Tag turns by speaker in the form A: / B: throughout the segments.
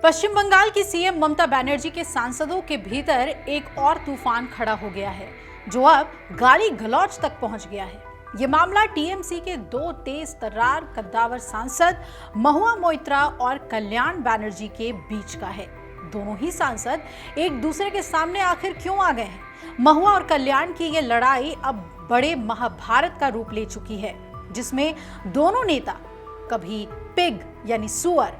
A: पश्चिम बंगाल की सीएम ममता बनर्जी के सांसदों के भीतर एक और तूफान खड़ा हो गया है, जो अब गाली गलौज तक पहुंच गया है। ये मामला टीएमसी के दो तेज तर्रार कद्दावर सांसद महुआ मोइत्रा और कल्याण बनर्जी के बीच का है। दोनों ही सांसद एक दूसरे के सामने आखिर क्यों आ गए हैं? महुआ और कल्याण की ये लड़ाई अब बड़े महाभारत का रूप ले चुकी है, जिसमें दोनों नेता कभी पिग यानी सुअर,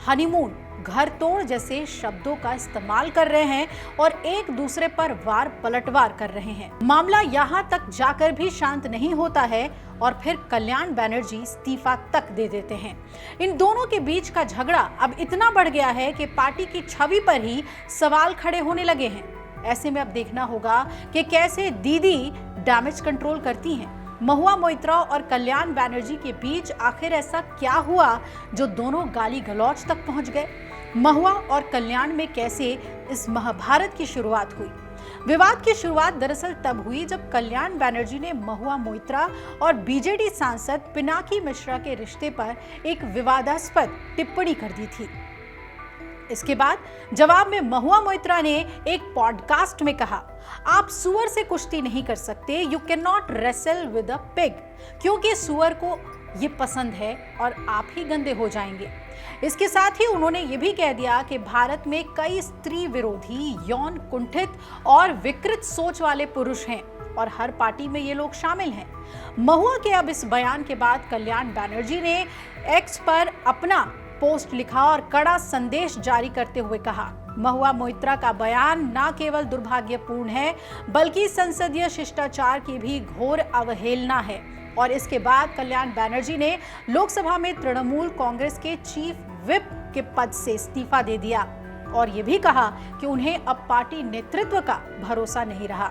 A: हनीमून, घर तोड़ जैसे शब्दों का इस्तेमाल कर रहे हैं और एक दूसरे पर वार पलटवार कर रहे हैं। मामला यहाँ तक जाकर भी शांत नहीं होता है और फिर कल्याण बनर्जी इस्तीफा तक दे देते हैं। इन दोनों के बीच का झगड़ा अब इतना बढ़ गया है कि पार्टी की छवि पर ही सवाल खड़े होने लगे हैं। ऐसे में अब देखना होगा कि कैसे दीदी डैमेज कंट्रोल करती हैं। महुआ मोइत्रा और कल्याण बनर्जी के बीच आखिर ऐसा क्या हुआ जो दोनों गाली गलौज तक पहुंच गए? महुआ और कल्याण में कैसे इस महाभारत की शुरुआत हुई? विवाद की शुरुआत दरअसल तब हुई जब कल्याण बनर्जी ने महुआ मोइत्रा और बीजेडी सांसद पिनाकी मिश्रा के रिश्ते पर एक विवादास्पद टिप्पणी कर दी थी। इसके बाद जवाब में महुआ मोइत्रा ने एक पॉडकास्ट में कहा, आप सुअर से कुश्ती नहीं कर सकते, you can not wrestle with a pig, क्योंकि सुअर को ये पसंद है और आप ही गंदे हो जाएंगे। इसके साथ ही उन्होंने ये भी कह दिया कि भारत में कई स्त्री विरोधी, यौन कुंठित और विकृत सोच वाले पुरुष हैं और हर पार्टी में ये लोग शामिल हैं। महुआ के अब इस बयान के बाद कल्याण बनर्जी ने एक्स पर अपना पोस्ट लिखा और कड़ा संदेश जारी करते हुए कहा, महुआ मोइत्रा का बयान न केवल दुर्भाग्यपूर्ण है बल्कि संसदीय शिष्टाचार की भी घोर अवहेलना है। और इसके बाद कल्याण बनर्जी ने लोकसभा में तृणमूल कांग्रेस के चीफ व्हिप के पद से इस्तीफा दे दिया और ये भी कहा कि उन्हें अब पार्टी नेतृत्व का भरोसा नहीं रहा।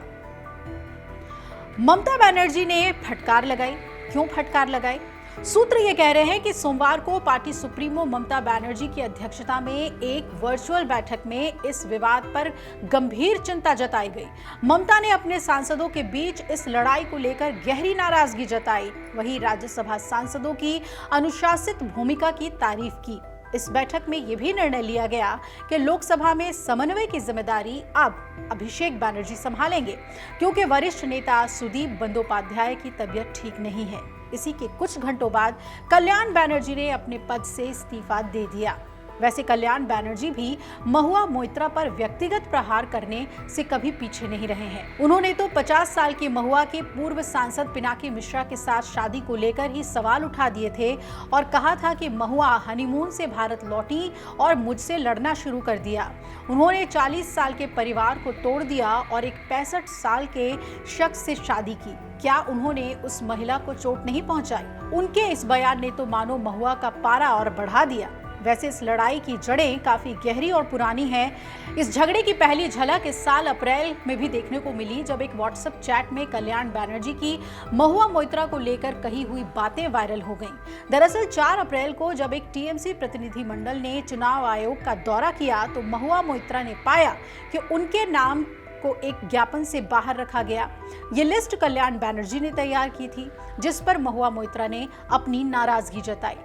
A: ममता बनर्जी ने फटकार लगाई। क्यों फटकार लगाई? सूत्र ये कह रहे हैं कि सोमवार को पार्टी सुप्रीमो ममता बनर्जी की अध्यक्षता में एक वर्चुअल बैठक में इस विवाद पर गंभीर चिंता जताई गई। ममता ने अपने सांसदों के बीच इस लड़ाई को लेकर गहरी नाराजगी जताई। वहीं राज्यसभा सांसदों की अनुशासित भूमिका की तारीफ की। इस बैठक में यह भी निर्णय लिया गया कि लोकसभा में समन्वय की जिम्मेदारी अब अभिषेक बनर्जी संभालेंगे, क्योंकि वरिष्ठ नेता सुदीप बंदोपाध्याय की तबीयत ठीक नहीं है। इसी के कुछ घंटों बाद कल्याण बनर्जी ने अपने पद से इस्तीफा दे दिया। वैसे कल्याण बनर्जी भी महुआ मोइत्रा पर व्यक्तिगत प्रहार करने से कभी पीछे नहीं रहे हैं। उन्होंने तो 50 साल की महुआ के पूर्व सांसद पिनाकी मिश्रा के साथ शादी को लेकर ही सवाल उठा दिए थे और कहा था कि महुआ हनीमून से भारत लौटी और मुझसे लड़ना शुरू कर दिया। उन्होंने 40 साल के परिवार को तोड़ दिया और एक 65 साल के शख्स से शादी की। क्या उन्होंने उस महिला को चोट नहीं पहुंचाई? उनके इस बयान ने तो मानो महुआ का पारा और बढ़ा दिया। वैसे इस लड़ाई की जड़ें काफी गहरी और पुरानी हैं। इस झगड़े की पहली झलक इस साल अप्रैल में भी देखने को मिली, जब एक व्हाट्सएप चैट में कल्याण बनर्जी की महुआ मोइत्रा को लेकर कही हुई बातें वायरल हो गईं। दरअसल 4 अप्रैल को जब एक टीएमसी प्रतिनिधिमंडल ने चुनाव आयोग का दौरा किया तो महुआ मोइत्रा ने पाया कि उनके नाम को एक ज्ञापन से बाहर रखा गया। ये लिस्ट कल्याण बनर्जी ने तैयार की थी, जिस पर महुआ मोइत्रा ने अपनी नाराजगी जताई।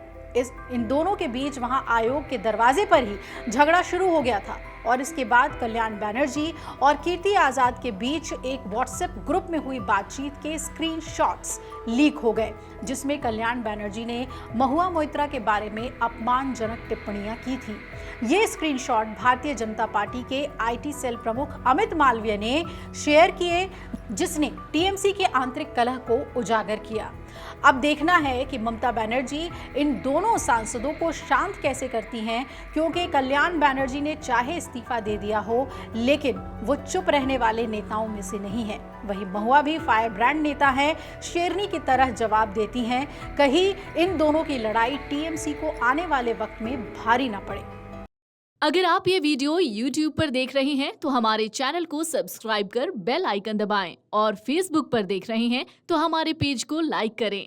A: इन दोनों के बीच वहां आयोग के दरवाजे पर ही झगड़ा शुरू हो गया था और इसके बाद कल्याण बनर्जी और कीर्ति आजाद के बीच एक व्हाट्सएप ग्रुप में हुई बातचीत के स्क्रीनशॉट्स लीक हो गए, जिसमें कल्याण बनर्जी ने महुआ मोइत्रा के बारे में अपमानजनक टिप्पणियां की थी। ये स्क्रीनशॉट भारतीय जनता पार्टी के आईटी सेल प्रमुख अमित मालवीय ने शेयर किए, जिसने टीएमसी के आंतरिक कलह को उजागर किया। अब देखना है कि ममता बनर्जी इन दोनों सांसदों को शांत कैसे करती हैं, क्योंकि कल्याण बनर्जी ने चाहे इस्तीफा दे दिया हो, लेकिन वो चुप रहने वाले नेताओं में से नहीं है। वहीं महुआ भी फायर ब्रांड नेता हैं, शेरनी की तरह जवाब देती हैं। कहीं इन दोनों की लड़ाई टीएमसी को आने वाले वक्त में भारी ना पड़े।
B: अगर आप ये वीडियो YouTube पर देख रहे हैं तो हमारे चैनल को सब्सक्राइब कर बेल आइकन दबाएं और Facebook पर देख रहे हैं तो हमारे पेज को लाइक करें।